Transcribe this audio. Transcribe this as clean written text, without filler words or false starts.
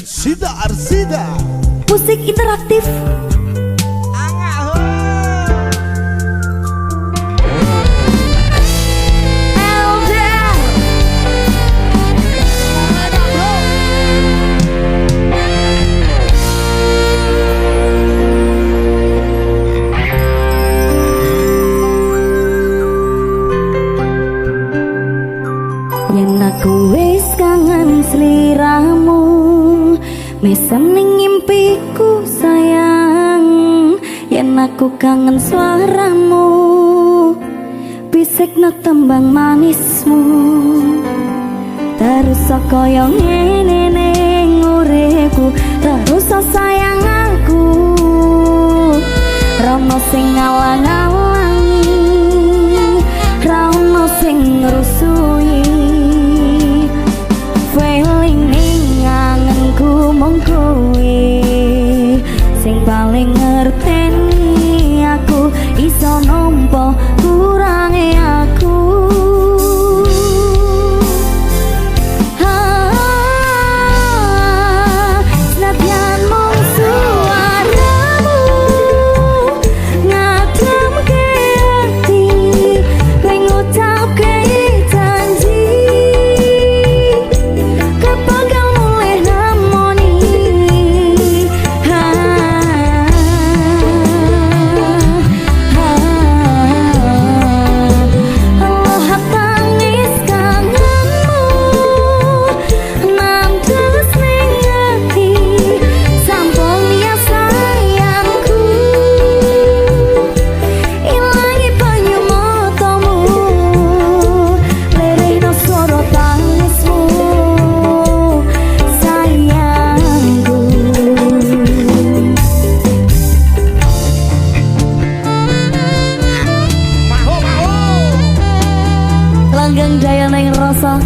Arsida Arsida musik interaktif. Yen aku wis kangen sliramu, mesem ning ngimpiku sayang. Yen aku kangen suaramu, bisikno tembang manismu. Terus kaya ngene ning uripku, terus sayang aku. Rono sing ngalang-alangi, rono sing ngrusui. Feeling ning angenku mung kowe sing paling ngerteni aku, iso nampa kurange aku. Senadyan mung suaramu ngademke ati, kowe ngucapke janji bakal mulih nemoni. Allah tangis kangenmu nandes ning ati, sampun ya sayangku, ilangi banyu matamu, lirihno swara tangismu sayangku. Langgeng jaya ning rasa